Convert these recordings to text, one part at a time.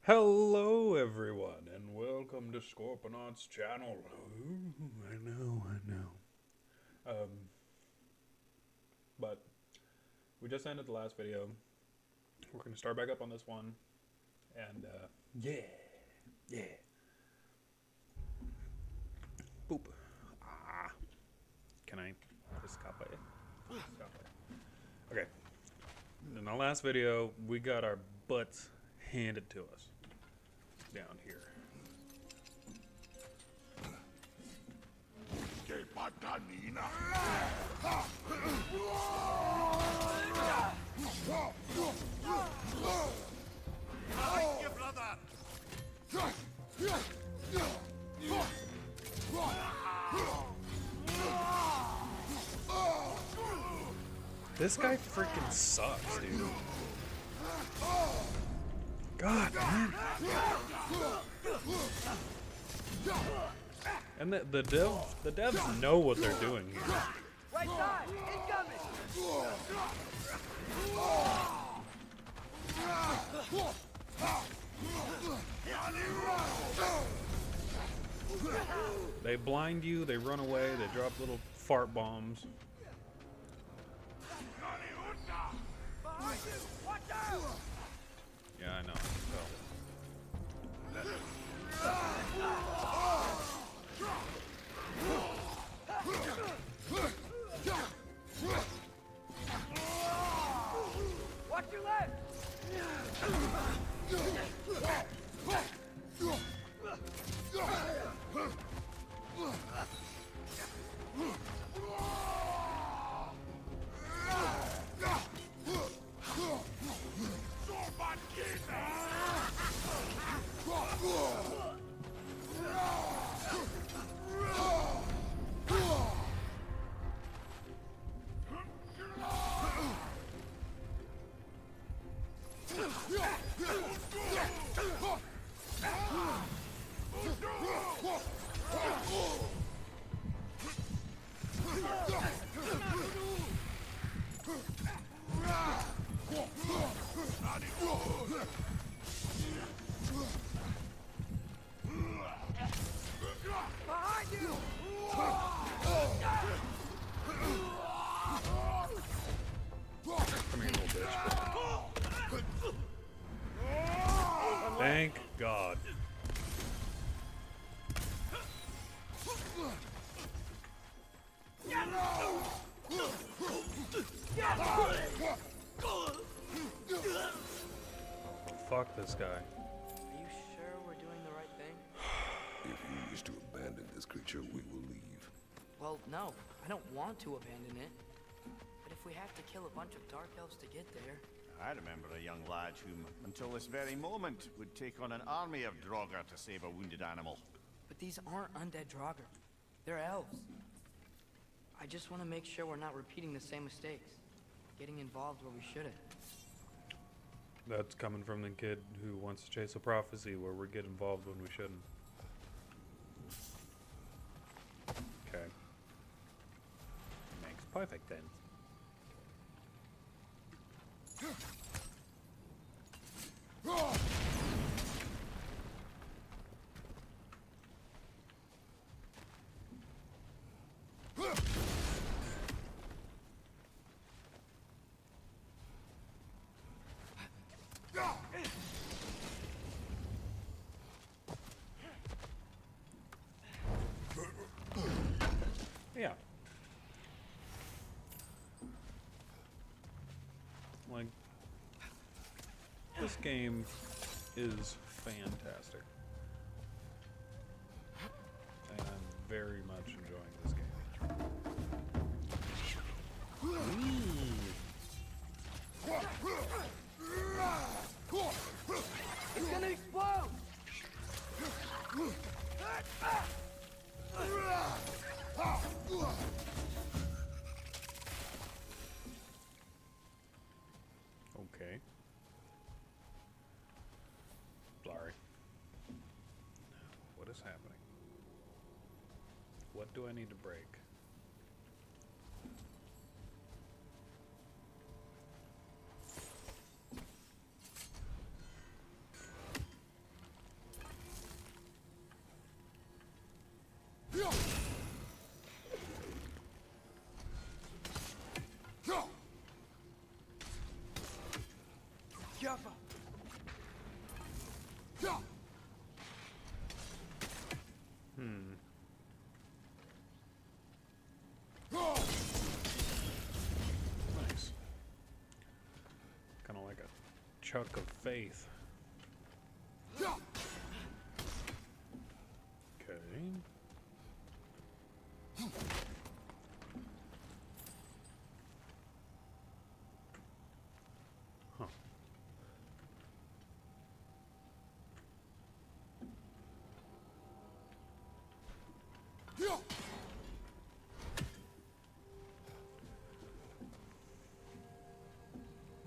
Hello, everyone, and welcome to Scorponauts channel. Ooh, I know. But we just ended the last video. We're gonna start back up on this one, and yeah. Boop. Ah, can I escape? Okay. In the last video, we got our butts handed to us down here. This guy freaking sucks, dude. God, man. And the devs know what they're doing here. Right side, incoming! They blind you, they run away, they drop little fart bombs. Behind you! Watch out! Yeah, I know. Watch your left! Behind you! Come here, little bitch. Thank God. Fuck this guy. Are you sure we're doing the right thing? If you wish to abandon this creature, we will leave. Well, no. I don't want to abandon it. But if we have to kill a bunch of dark elves to get there... I remember a young lad who, until this very moment, would take on an army of Draugr to save a wounded animal. But these aren't undead Draugr. They're elves. I just want to make sure we're not repeating the same mistakes. Getting involved where we shouldn't. That's coming from the kid who wants to chase a prophecy where we get involved when we shouldn't. Okay. Makes perfect sense. Yeah. Like, this game is fantastic. And I'm very much enjoying this game. It's gonna explode! Okay. Sorry. What is happening? What do I need to break? Nice. Kind of like a chuck of faith. Okay. Huh.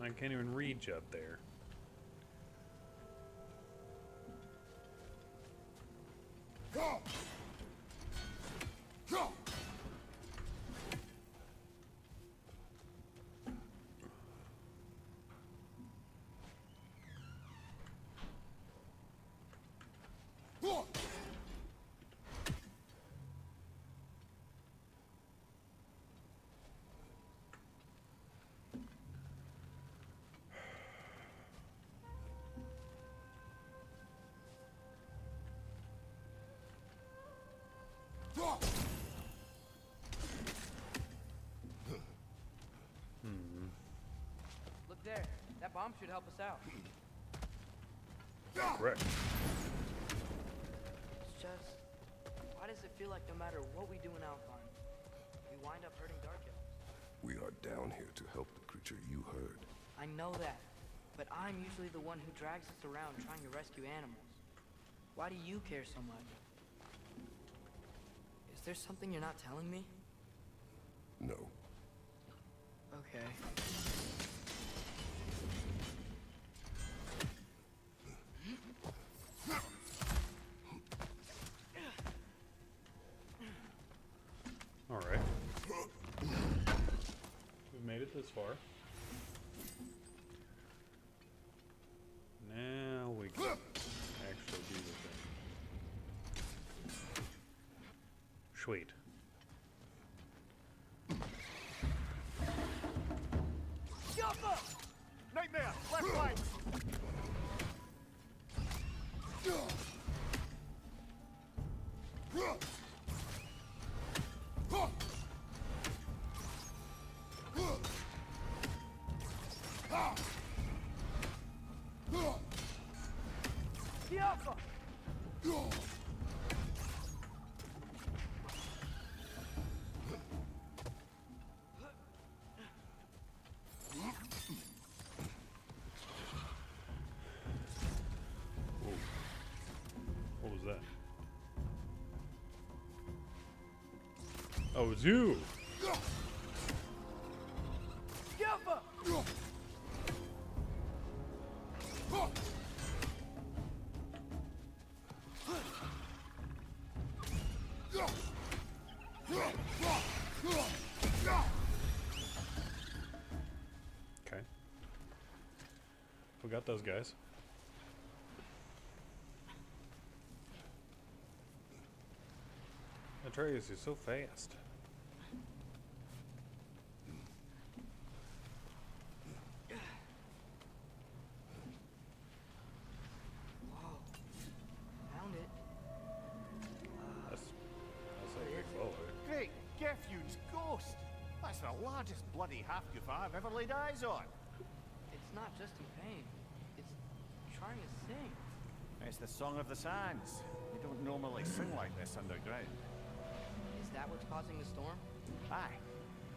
I can't even reach up there. Look there. That bomb should help us out. Correct. It's just, why does it feel like no matter what we do in Alpine, we wind up hurting Dark Elves? We are down here to help the creature you heard. I know that, but I'm usually the one who drags us around trying to rescue animals. Why do you care so much? Is there something you're not telling me? No. Okay. All right. We've made it this far. Now we can actually do the thing. Sweet. Nightmare! Left flank! What was that? Oh, it was you! Okay. We got those guys. Atreus is so fast. Whoa. Found it. That's a big boulder. Great Geffune's ghost! That's the largest bloody half-goof I've ever laid eyes on. It's not just in pain. It's trying to sing. It's the Song of the Sands. They don't normally sing like this underground. Is that what's causing the storm? Aye.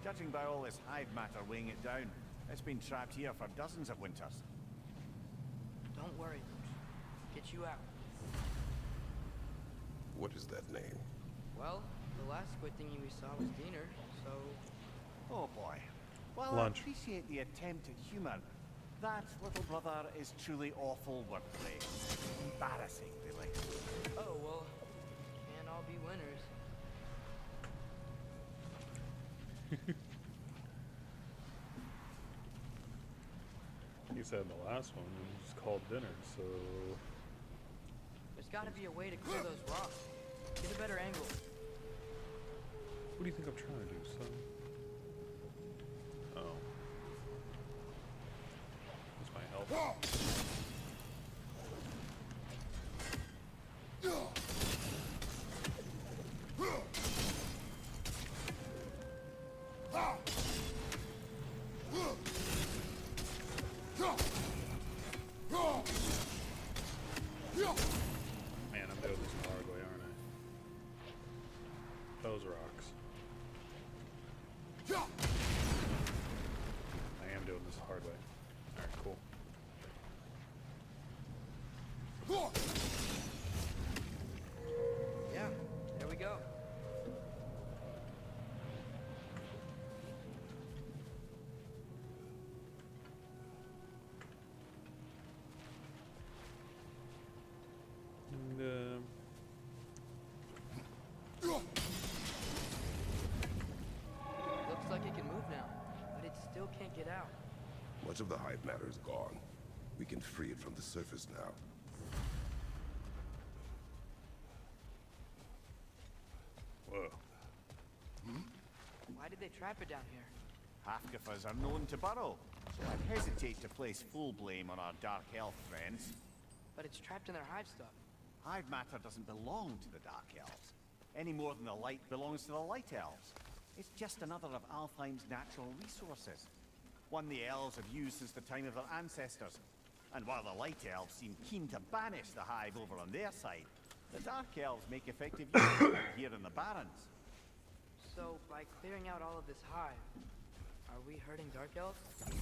Judging by all this hive matter weighing it down, it's been trapped here for dozens of winters. Don't worry. Get you out. What is that name? Well, the last squid thingy we saw was Diener, so... Oh boy. Well, Lunch. I appreciate the attempt at humor. That, little brother, is truly awful wordplay. Embarrassing, really. Oh, well, can't all be winners. You said the last one was called dinner, so... There's gotta be a way to clear those rocks. Get a better angle. What do you think I'm trying to do, son? Oh. This might help. way. Alright, cool. Yeah, there we go. And, Looks like it can move now, but it still can't get out. Much of the hive matter is gone. We can free it from the surface now. whoa. Why did they trap it down here? Half-giffers are known to burrow, so I'd hesitate to place full blame on our dark elf friends. But it's trapped in their hive stuff. Hive matter doesn't belong to the dark elves, any more than the light belongs to the light elves. It's just another of Alfheim's natural resources, one the elves have used since the time of their ancestors. And while the light elves seem keen to banish the hive over on their side, the dark elves make effective use of it here in the Barrens. So, by clearing out all of this hive, are we hurting Dark Elves? You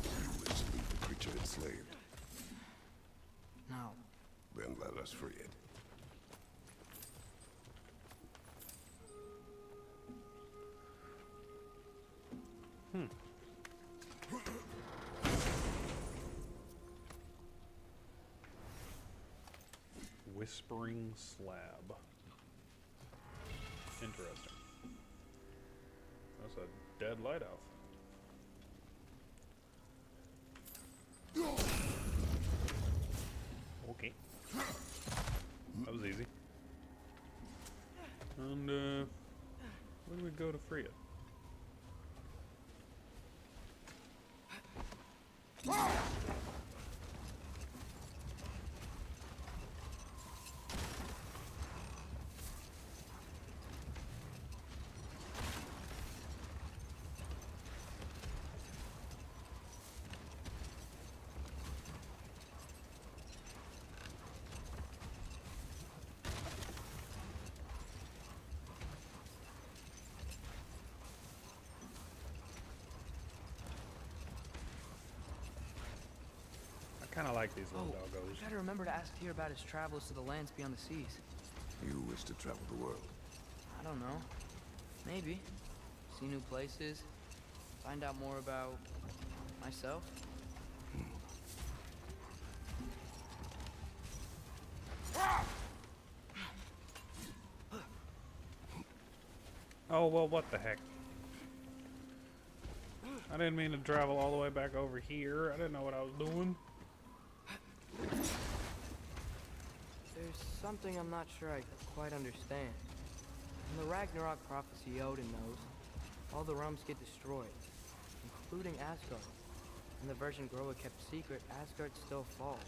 wish to leave the creature enslaved. No. Then let us free it. Whispering slab. Interesting. That's a dead light elf. Okay. That was easy. And, where do we go to free it? I kind of like these little doggos. Gotta remember to ask Tyr about his travels to the lands beyond the seas. You wish to travel the world. I don't know. Maybe. See new places. Find out more about myself. Oh, well, what the heck? I didn't mean to travel all the way back over here. I didn't know what I was doing. There's something I'm not sure I quite understand. In the Ragnarok prophecy Odin knows, all the realms get destroyed, including Asgard. In the version Groa kept secret, Asgard still falls.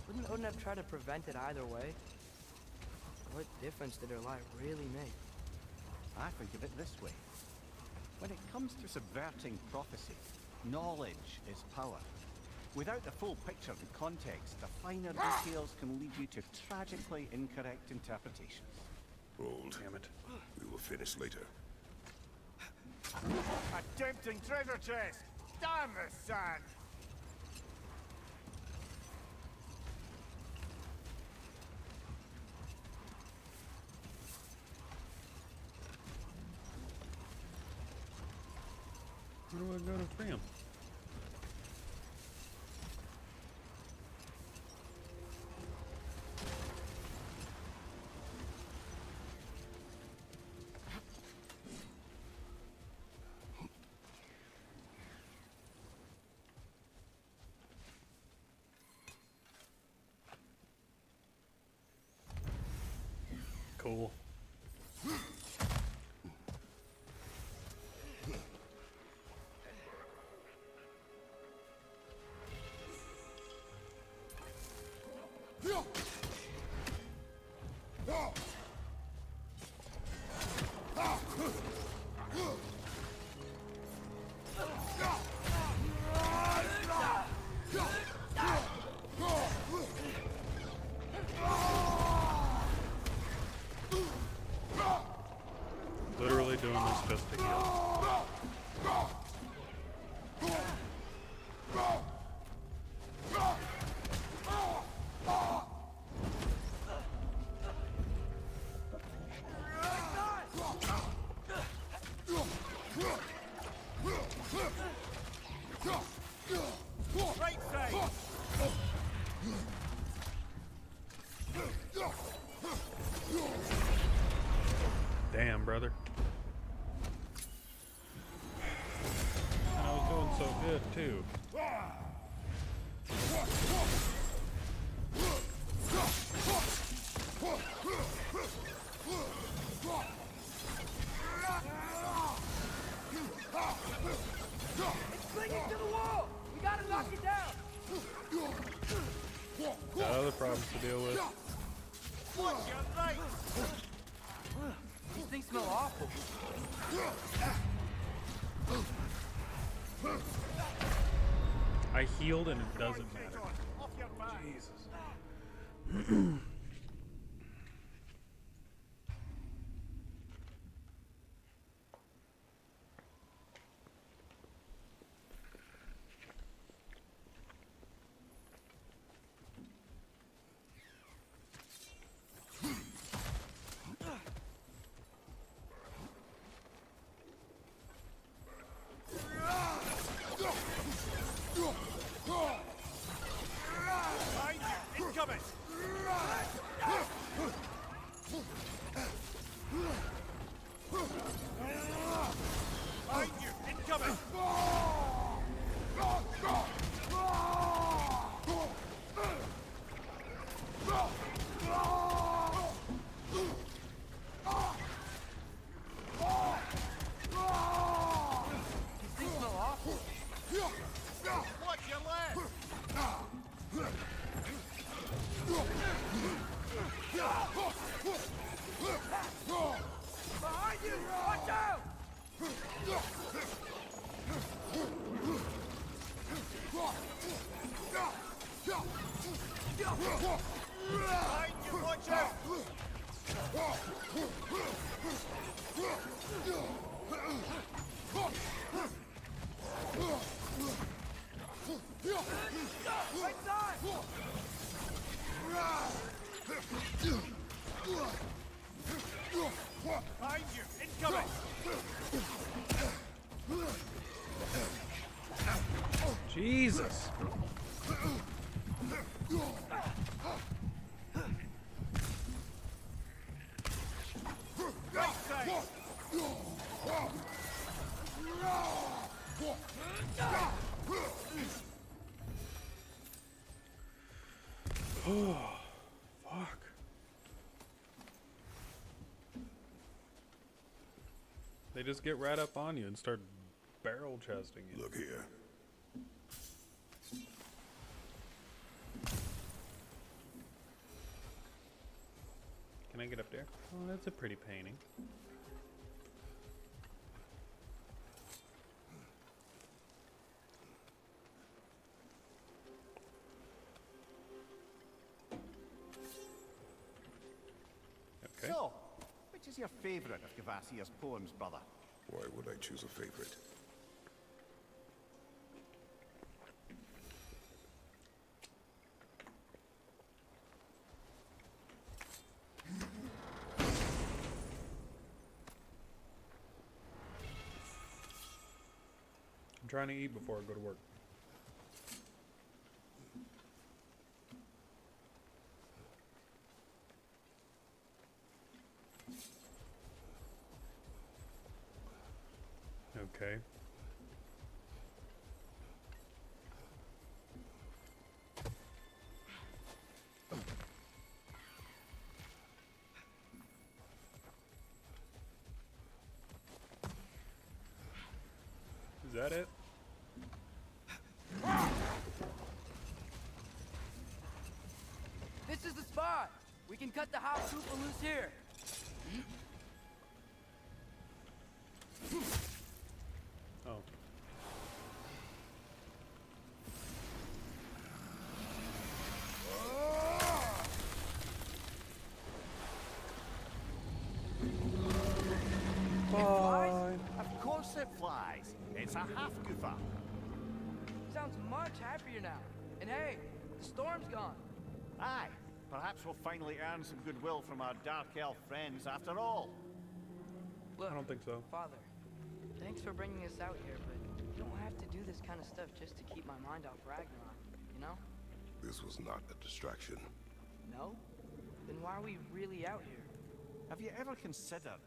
Wouldn't Odin have tried to prevent it either way? What difference did her lie really make? I think of it this way. When it comes to subverting prophecy, knowledge is power. Without the full picture and context, the finer details can lead you to tragically incorrect interpretations. Hold. Damn it. We will finish later. A tempting treasure chest! Damn the sand! Where do I go to free him? Cool. brother. And I was doing so good, too. It's clinging to the wall! We gotta knock it down! Got other problems to deal with. Watch your right! These things smell awful. I healed and it doesn't matter. Off your back! Jesus. Behind you! Incoming! Behind you! Incoming! These things smell awful. Watch your left! Behind you! Watch out! Behind you! Watch out! Right side! Behind you! Incoming! Jesus. Right side! Fuck. They just get right up on you and start barrel chesting you. Look here. Can I get up there? Oh, that's a pretty painting. Okay. So, which is your favourite of Gavasir's poems, brother? Why would I choose a favorite? I'm trying to eat before I go to work. Okay. Is that it? This is the spot! We can cut the house super loose here. Oh. Flies? Of course it flies. It's a half-goofer. Sounds much happier now. And hey, the storm's gone. Aye, perhaps we'll finally earn some goodwill from our Dark Elf friends after all. Look, I don't think so. Father, thanks for bringing us out here, but you don't have to do this kind of stuff just to keep my mind off Ragnarok, you know? This was not a distraction. No? Then why are we really out here? Have you ever considered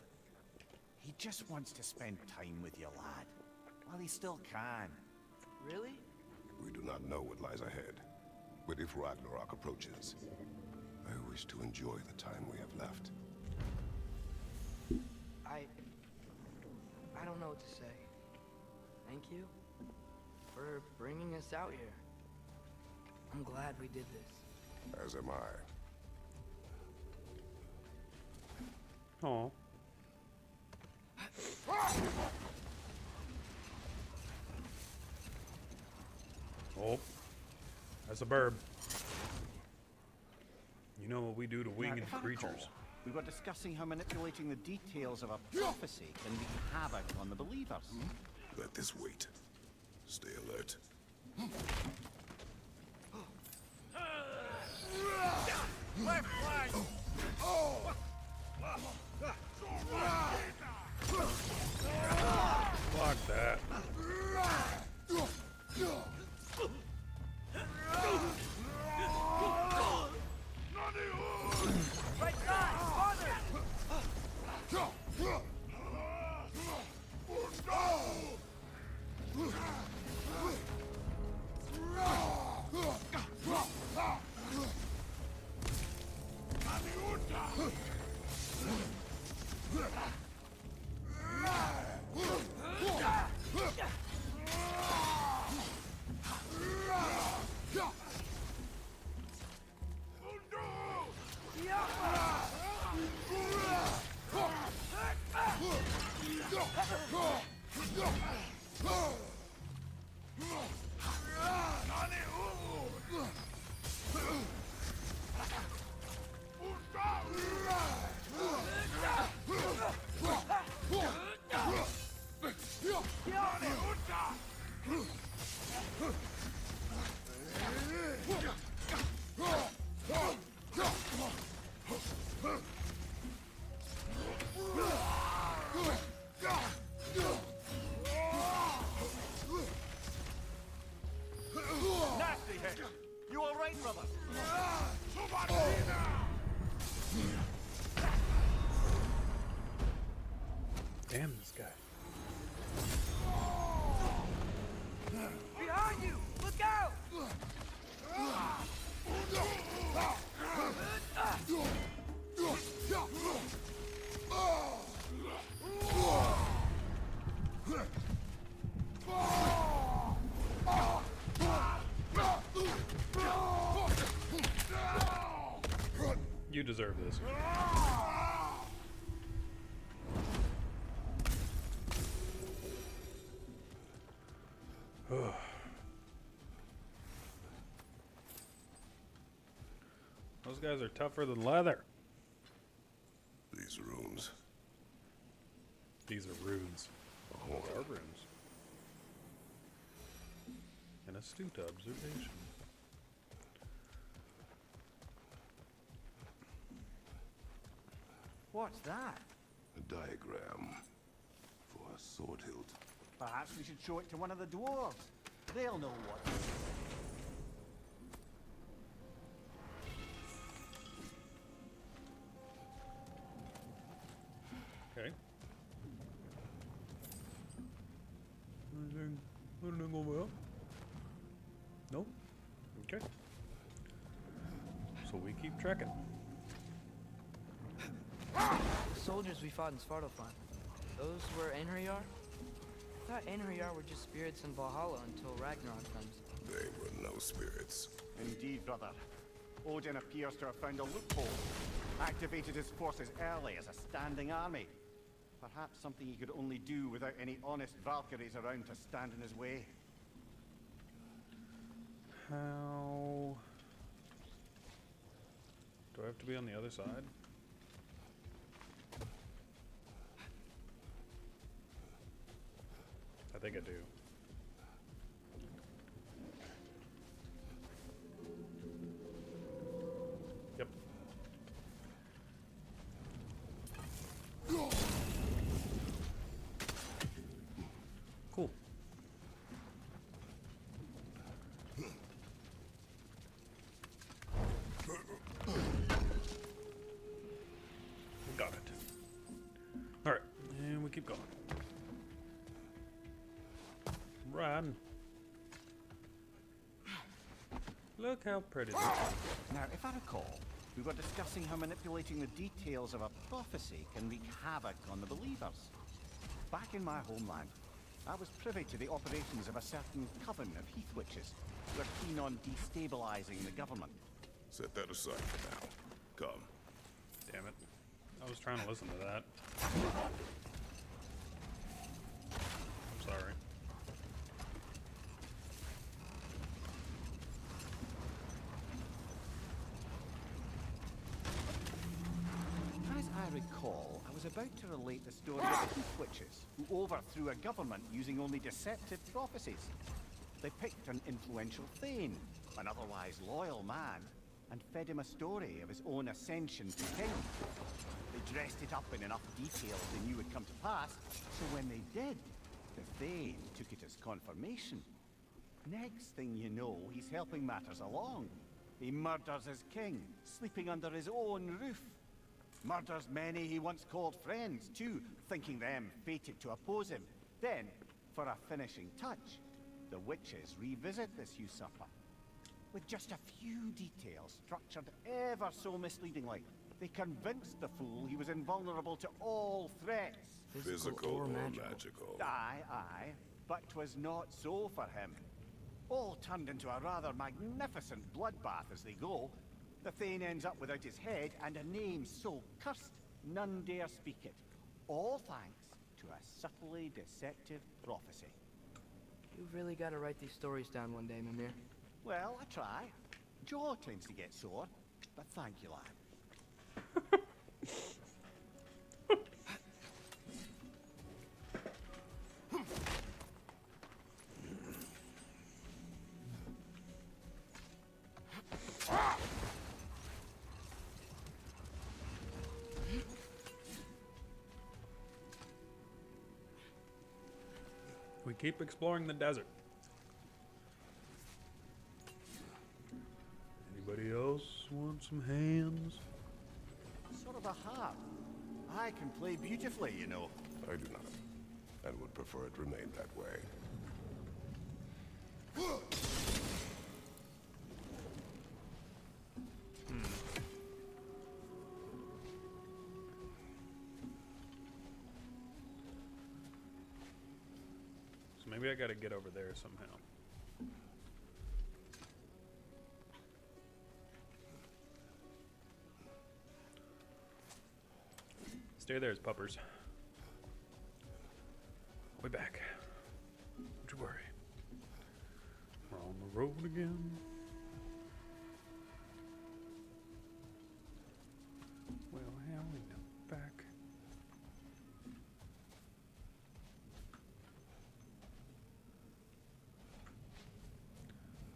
He just wants to spend time with you, lad. While he still can. Really? We do not know what lies ahead. But if Ragnarok approaches, I wish to enjoy the time we have left. I don't know what to say. Thank you for bringing us out here. I'm glad we did this. As am I. Oh. Oh. That's a burb. You know what we do to Now, winged if I creatures. recall, we were discussing how manipulating the details of a prophecy can wreak havoc on the believers. Let this wait. Stay alert. Left flank! Fuck that. Right side! Farther! Nasty hit! You alright, brother? Damn this guy. Behind you! Look out! You deserve this. Those guys are tougher than leather. These rooms. These are runes. Oh, Are runes. An astute observation. What's that? a diagram for a sword hilt. Perhaps we should show it to one of the dwarves. They'll know what it is. Okay. Anything over here? Nope. Okay. So we keep trekking. The soldiers we fought in Svartalfheim. Those were Einherjar? I thought Einherjar were just spirits in Valhalla until Ragnarok comes. They were no spirits. Indeed, brother. Odin appears to have found a loophole. Activated his forces early as a standing army. Perhaps something he could only do without any honest Valkyries around to stand in his way. How... Do I have to be on the other side? I think I do. Yep. Cool. Got it. Alright, and we keep keep going. Run. Look how pretty this is. Now, if I recall, we were discussing how manipulating the details of a prophecy can wreak havoc on the believers. Back in my homeland, I was privy to the operations of a certain coven of heath witches who are keen on destabilizing the government. Set that aside for now. Come. Damn it. I was trying to listen to that. I'm sorry. As I recall, I was about to relate the story of heath witches who overthrew a government using only deceptive prophecies. They picked an influential thane, an otherwise loyal man, and fed him a story of his own ascension to king. They dressed it up in enough details they knew would come to pass, so when they did, the thane took it as confirmation. Next thing you know, he's helping matters along. He murders his king, sleeping under his own roof. Murders many he once called friends, too, thinking them fated to oppose him. Then, for a finishing touch, the witches revisit this usurper. With just a few details structured ever so misleadingly, they convinced the fool he was invulnerable to all threats. Physical or magical. Aye, but 'twas not so for him. All turned into a rather magnificent bloodbath as they go. The thane ends up without his head and a name so cursed none dare speak it. All thanks to a subtly deceptive prophecy. You've really got to write these stories down one day, Mimir. Well, I try. Jaw tends to get sore, but thank you, lad. We keep exploring the desert. Anybody else want some hands? Sort of a harp. I can play beautifully, you know. I do not, and would prefer it remain that way. So maybe I gotta get over there somehow. Stay there, puppers. Way back. Don't you worry. We're on the road again. Well, hell, we know back.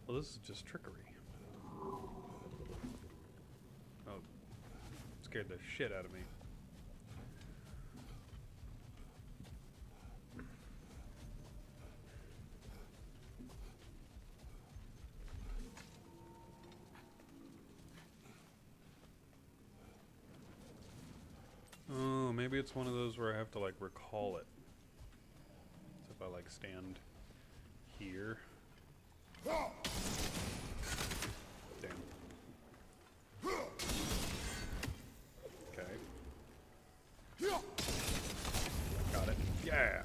Well, this is just trickery. Oh, scared the shit out of me. Oh, maybe it's one of those where I have to like recall it. So if I like stand here. Damn. Okay. Got it. Yeah.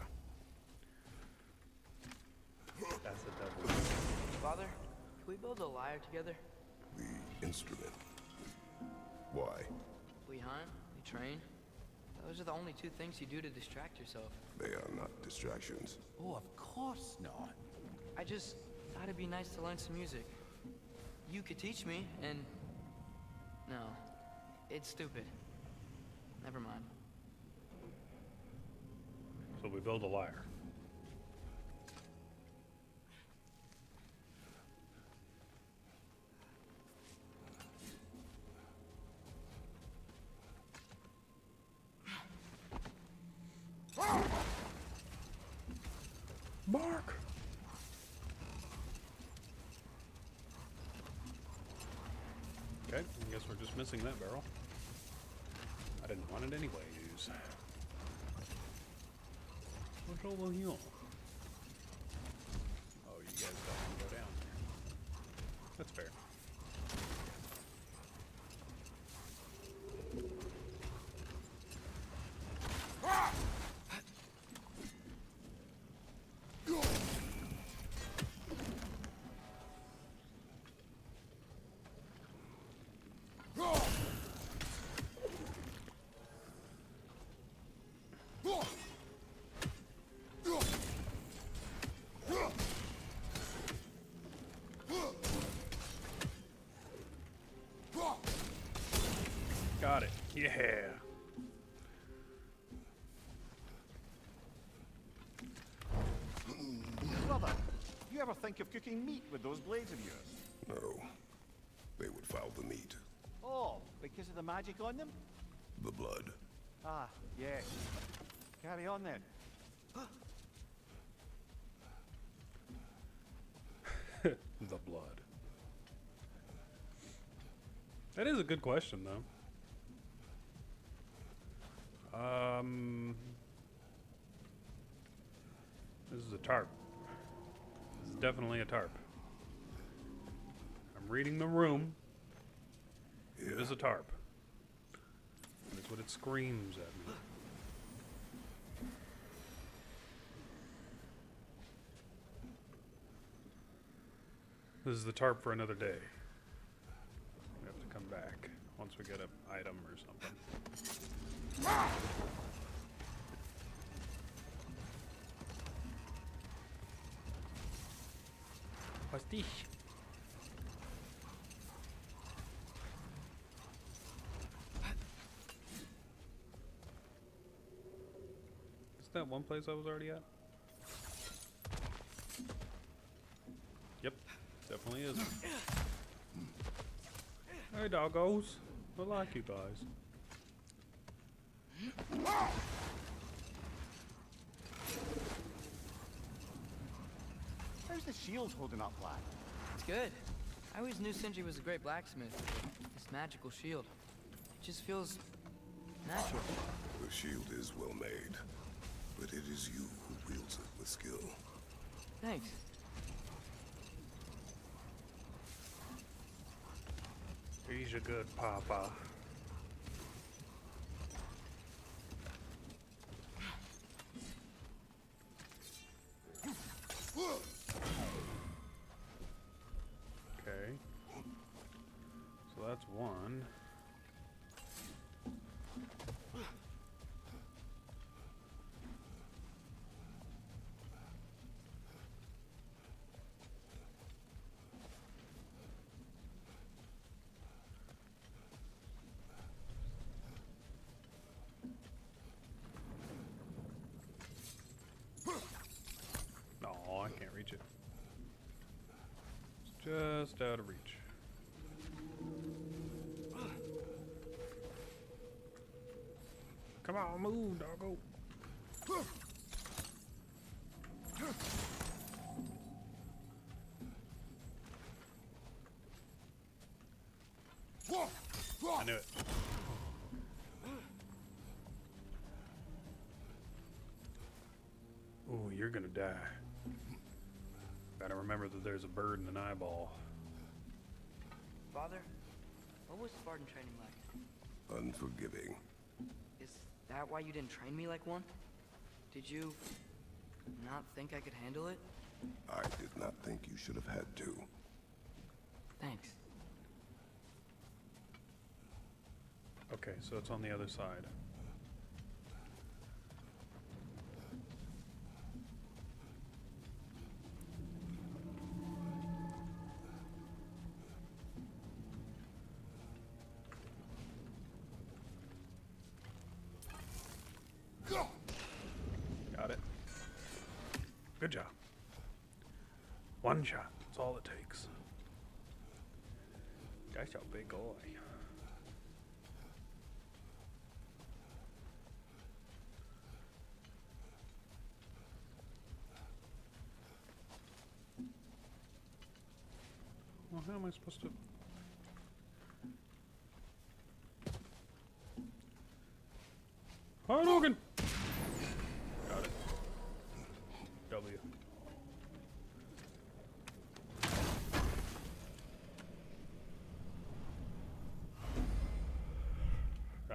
That's the devil. Father, can we build a lyre together? The instrument. Why? We hunt, we train. Those are the only two things you do to distract yourself. They are not distractions. Oh, of course not. I just thought it'd be nice to learn some music. You could teach me, and... No. It's stupid. Never mind. So we build a lyre. Mark! Okay, I guess we're just missing that barrel. I didn't want it anyways. What's over here? Oh, you guys don't want to go down there. That's fair. Got it. Yeah. Brother, you ever think of cooking meat with those blades of yours? No. They would foul the meat. Oh, because of the magic on them? The blood. Ah, yes. Carry on then. The blood. That is a good question, though. This is a tarp. This is definitely a tarp. I'm reading the room. Yeah. It is a tarp. That's what it screams at me. This is the tarp for another day. We have to come back once we get an item or something. What's this? Is that one place I was already at? Yep, definitely is. Hey, doggos. I like you guys. How's the shield holding up, lad? It's good. I always knew Sinji was a great blacksmith. This magical shield. It just feels natural. The shield is well made, but it is you who wields it with skill. Thanks. He's a good papa. Okay. So that's one. No, I can't reach it. It's just out of reach. Come on, move, doggo. I knew it. Ooh, you're gonna die. Gotta remember that there's a bird in an eyeball. Father, what was Spartan training like? Unforgiving. Is that why you didn't train me like one? Did you not think I could handle it? I did not think you should have had to. Thanks. Okay, so it's on the other side. Got it. Good job. One shot. That's all it takes. That's a big eye. Well, how am I supposed to... Hi, Logan! Got it.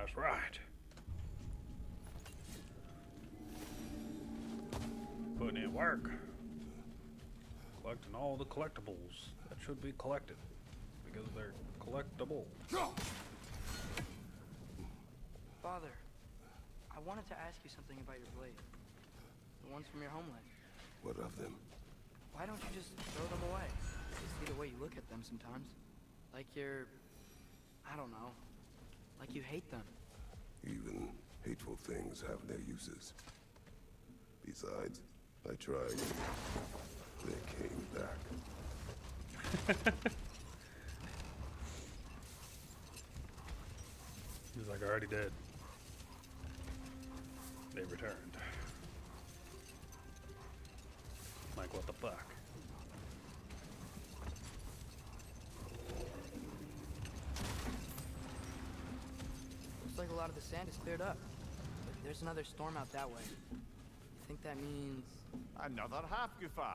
That's right. Putting in work. Collecting all the collectibles that should be collected. Because they're collectible. Father, I wanted to ask you something about your blade. The ones from your homeland. What of them? Why don't you just throw them away? I see the way you look at them sometimes. Like you're... I don't know. Like you hate them. Even hateful things have their uses. Besides, I tried. They came back. He's like, I already did. They returned. Like, what the fuck? Looks like a lot of the sand is cleared up. But there's another storm out that way. I think that means... Another half goofa.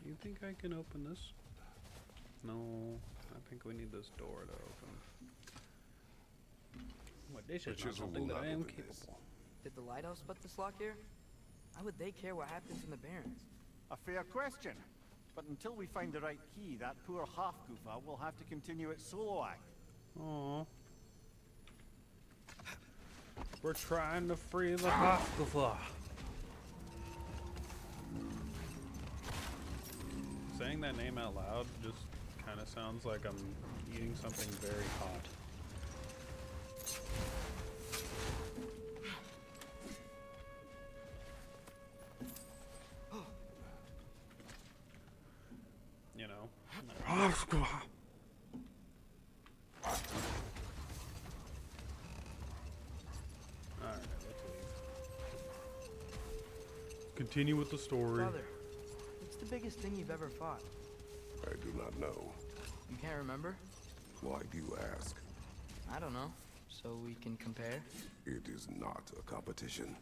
You think I can open this? No, I think we need this door to open. What, this is But not Chisel something will that not I am open this. capable. Did the lighthouse put this lock here? Why would they care what happens in the Barrens? A fair question. But until we find the right key, that poor half goofa will have to continue its solo act. Aww. We're trying to free the Hafgafla. Saying that name out loud just kind of sounds like I'm eating something very hot. You know? Hafgafla. Alright, let's leave. Continue with the story. Father, what's the biggest thing you've ever fought? I do not know. You can't remember? Why do you ask? I don't know. So we can compare? It is not a competition.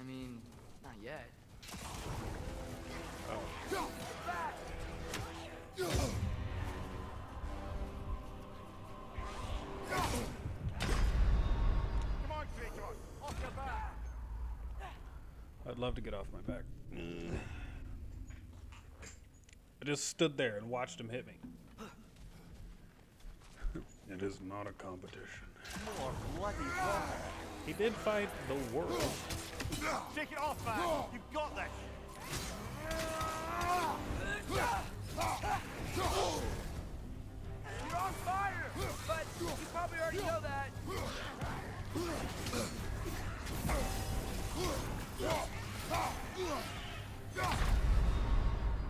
I mean, not yet. Come on, Kratos! Off your back! I'd love to get off my back. I just stood there and watched him hit me. It is not a competition. More bloody water! He did fight the world. Shake it off, man! You've got this! You're on fire! But you probably already know that.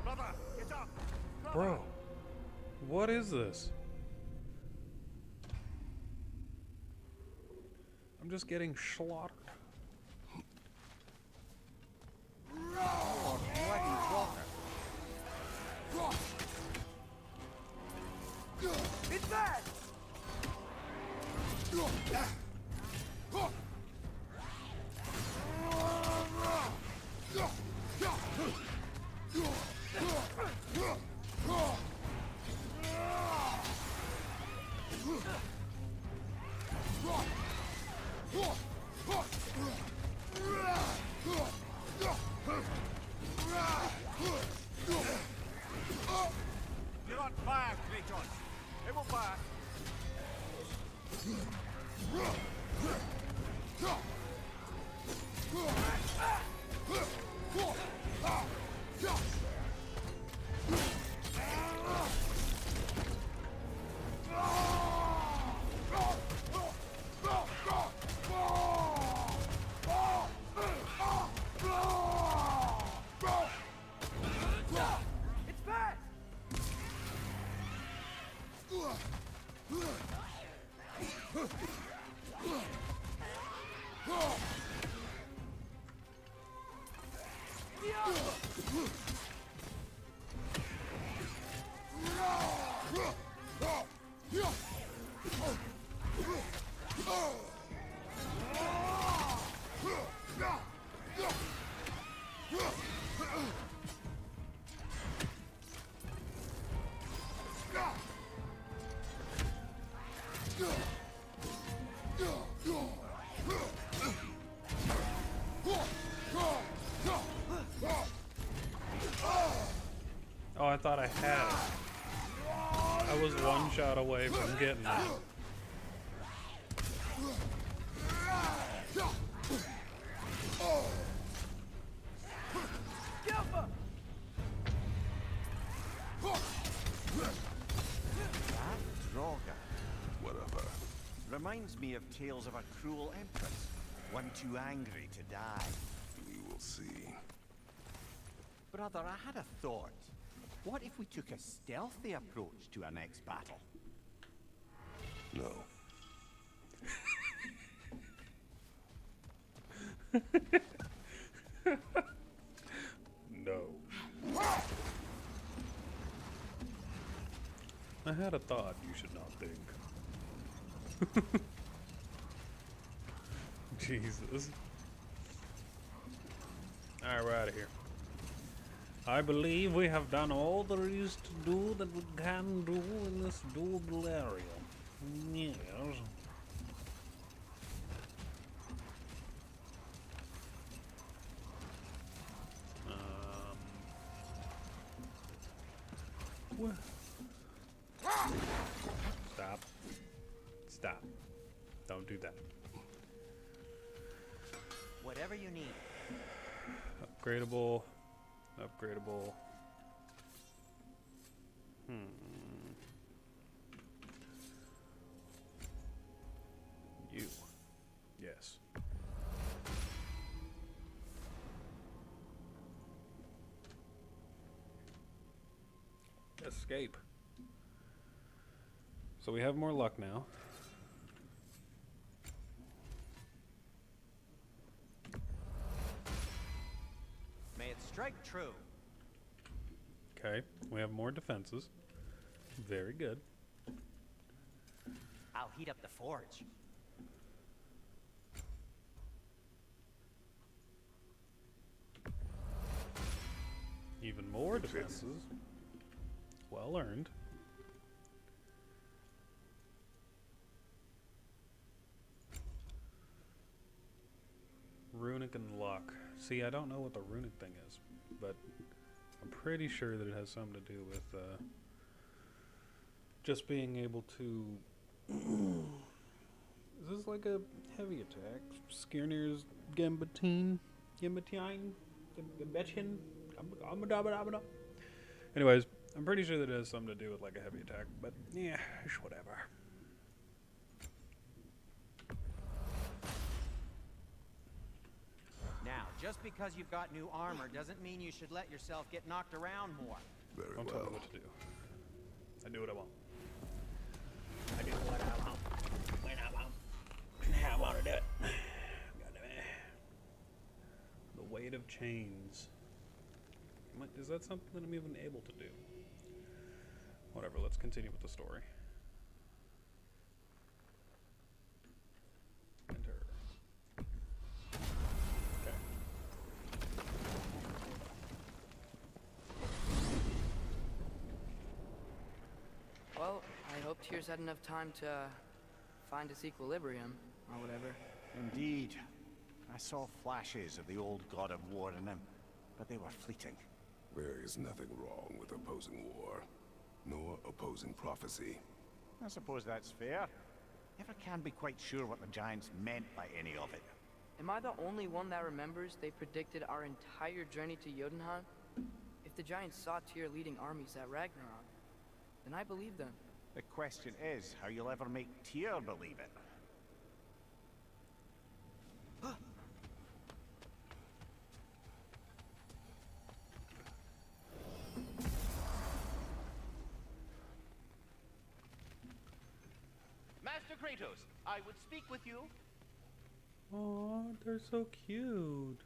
Brother, get up! Bro, what is this? I'm just getting slaughtered. More bloody water! It's bad! You're on fire, Kratos! It will pass! It's bad! Oh, I thought I had it. I was one shot away from getting it. That Droga Whatever. reminds me of tales of a cruel empress, one too angry to die. We will see. Brother, I had a thought. What if we took a stealthy approach to our next battle? No. No. I had a thought you should not think. Jesus. Alright, we're out of here. I believe we have done all there is to do that we can do in this doable area. Yes. What? Stop. Stop. Don't do that. Whatever you need. Upgradable. Upgradable. You. Yes. Escape. So we have more luck now. May it strike true. Okay, we have more defenses. Very good. I'll heat up the forge. Even more defenses. Well earned. Runic and luck. See, I don't know what the runic thing is, but I'm pretty sure that it has something to do with just being able to. Is this like a heavy attack? Skirnir's Gambatine? Gambatine? Gambetchin? Anyways, I'm pretty sure that it has something to do with like a heavy attack, but yeah, whatever. Now, just because you've got new armor doesn't mean you should let yourself get knocked around more. Very Don't tell me well. what to do. I do what I want. I do what I want, when I want, how I want to do it. The weight of chains. Is that something that I'm even able to do? Whatever, let's continue with the story. Enter. Okay. Well, I hope Tyr's had enough time to find its equilibrium, or whatever. Indeed. I saw flashes of the old god of war in him, but they were fleeting. There is nothing wrong with opposing war, nor opposing prophecy. I suppose that's fair. Never can be quite sure what the Giants meant by any of it. Am I the only one that remembers they predicted our entire journey to Jotunheim? If the Giants saw Tyr leading armies at Ragnarok, then I believe them. The question is how you'll ever make Tyr believe it. Master Kratos, I would speak with you. Oh, they're so cute.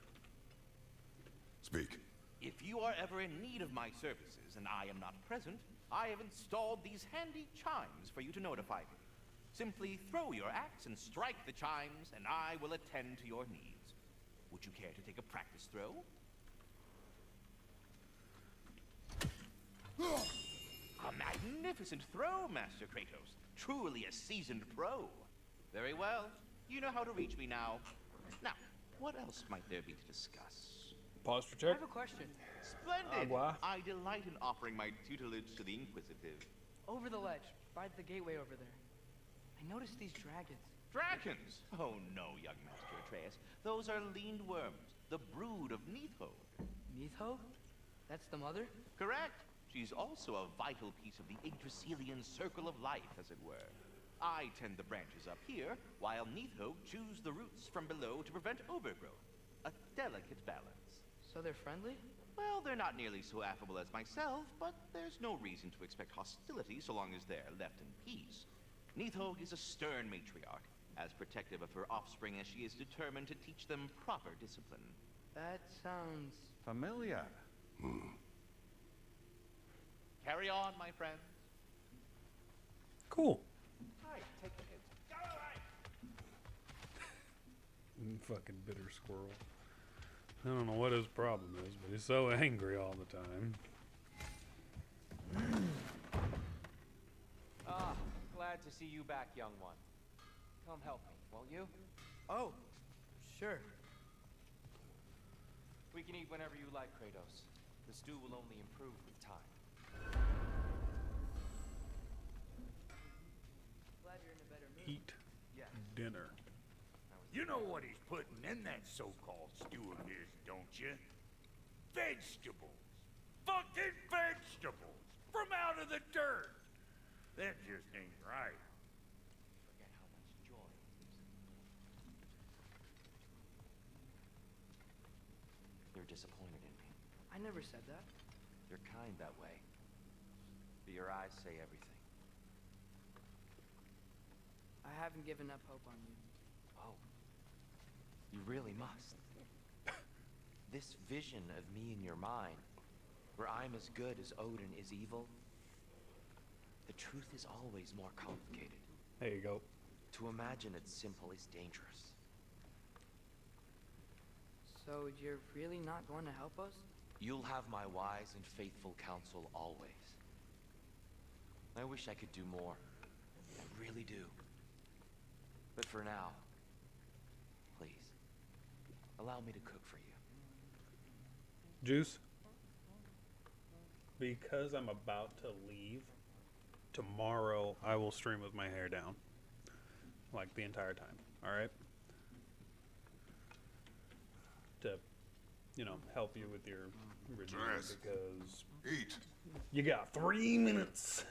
Speak. If you are ever in need of my services and I am not present, I have installed these handy chimes for you to notify me. Simply throw your axe and strike the chimes, and I will attend to your needs. Would you care to take a practice throw? A magnificent throw, Master Kratos. truly a seasoned pro. Very well. You know how to reach me now. Now, what else might there be to discuss? Pause for I check. have a question. Splendid! Agua. I delight in offering my tutelage to the inquisitive. Over the ledge, by the gateway over there. I noticed these dragons. Dragons? Oh no, young Master Atreus. Those are leaned worms, the brood of Neathode. Neathode? That's the mother? Correct. She's also a vital piece of the Yggdrasilian circle of life, as it were. I tend the branches up here, while Neathode chews the roots from below to prevent overgrowth. A delicate balance. So they're friendly? Well, they're not nearly so affable as myself, but there's no reason to expect hostility so long as they're left in peace. Neathode is a stern matriarch, as protective of her offspring as she is determined to teach them proper discipline. That sounds... Familiar. Carry on, my friends. Cool. Hi, take the hint. Go away! Fucking bitter squirrel. I don't know what his problem is, but he's so angry all the time. Ah, glad to see you back, young one. Come help me, won't you? Oh, sure. We can eat whenever you like, Kratos. The stew will only improve with time. Glad you're in a better mood. Eat Yes. dinner. You know what he's putting in that so-called stew of his, don't you? Vegetables. Fucking vegetables. From out of the dirt. That just ain't right. Forget how much joy it gives. You're disappointed in me. I never said that. You're kind that way. But your eyes say everything. I haven't given up hope on you. Oh. You really must. This vision of me in your mind, where I'm as good as Odin is evil, the truth is always more complicated. There you go. To imagine it's simple is dangerous. So you're really not going to help us? You'll have my wise and faithful counsel always. I wish I could do more. I really do. But for now, please, allow me to cook for you. Juice. Because I'm about to leave, tomorrow I will stream with my hair down. Like the entire time. Alright? To, you know, help you with your review Dress. because Eat. you got 3 minutes.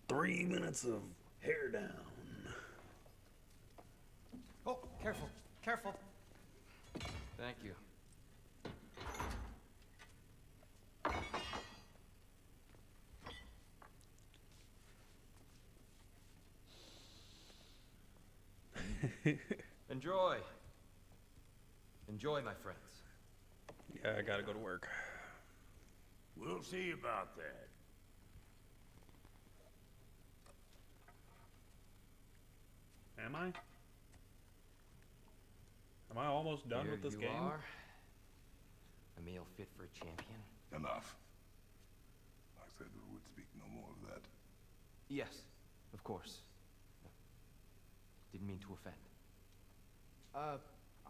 3 minutes of hair down. Oh, careful, careful. Thank you. Enjoy. Enjoy, my friends. Yeah, I gotta go to work. We'll see about that. Am I? Am I almost done Here with this you game? are. A meal fit for a champion. Enough. I said we would speak no more of that. Yes, of course. Didn't mean to offend.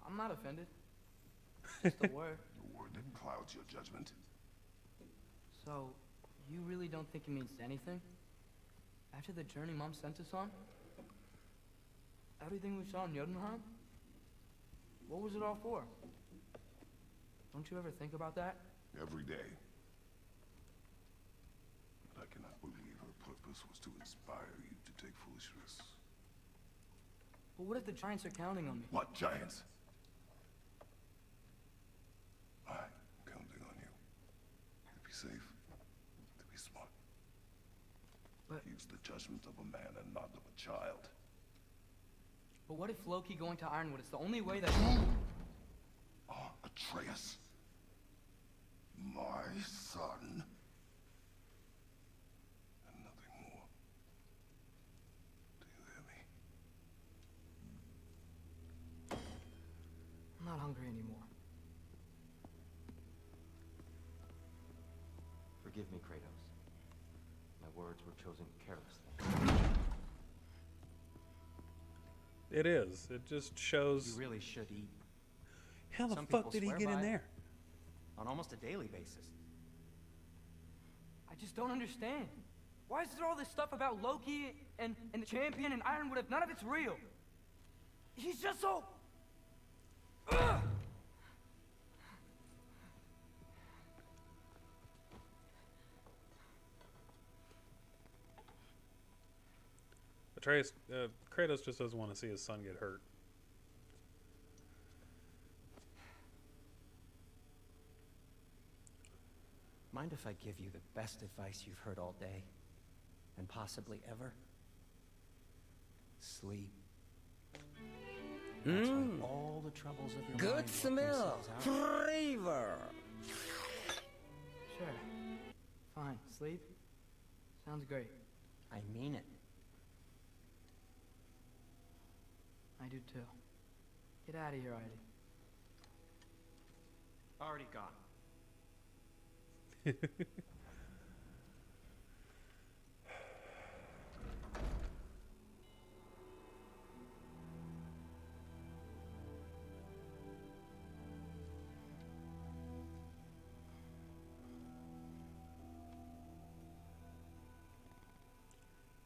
I'm not offended. Just a word. The word that clouds your judgment. So, you really don't think it means anything? After the journey Mom sent us on? Everything we saw in Jotunheim? What was it all for? Don't you ever think about that? Every day. But I cannot believe her purpose was to inspire you to take foolish risks. But what if the Giants are counting on me? What giants? I'm counting on you. To be safe, to be smart. But- Use the judgment of a man and not of a child. But what if Loki going to Ironwood is the only way that... Ah, Atreus. My son. And nothing more. Do you hear me? I'm not hungry anymore. Forgive me, Kratos. My words were chosen carelessly. It is. It just shows. You really should eat. How the Some fuck people did he swear get in by it. there? On almost a daily basis. I just don't understand. Why is there all this stuff about Loki and the champion and Ironwood if none of it's real? He's just so... Ugh! Kratos just doesn't want to see his son get hurt. Mind if I give you the best advice you've heard all day? And possibly ever? Sleep. That's when all the troubles of your mind Good work smell. themselves out. Flavor. Sure. Fine. Sleep? Sounds great. I mean it. I do too. Get out of here, Artie. Already gone.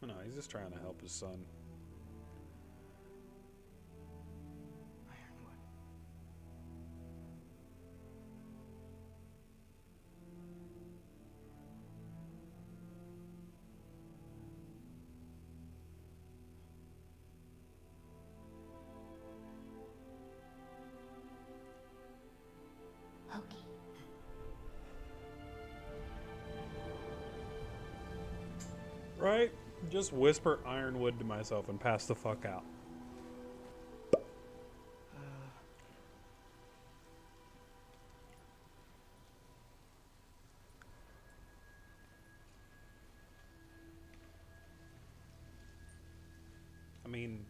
No, he's just trying to help his son. Ironwood. Loki. Right? Just whisper Ironwood to myself and pass the fuck out. I mean,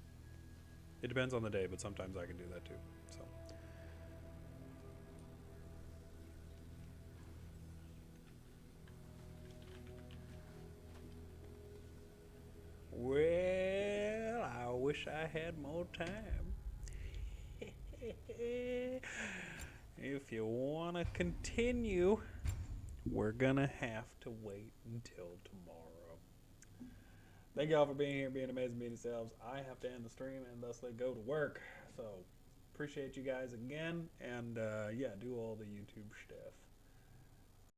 it depends on the day, but sometimes I can do that too. So. Well, I wish I had more time. If you want to continue, we're gonna have to wait until tomorrow. Thank y'all for being here, being amazing, being yourselves. I have to end the stream and thusly go to work. So, appreciate you guys again. And yeah, do all the YouTube stuff.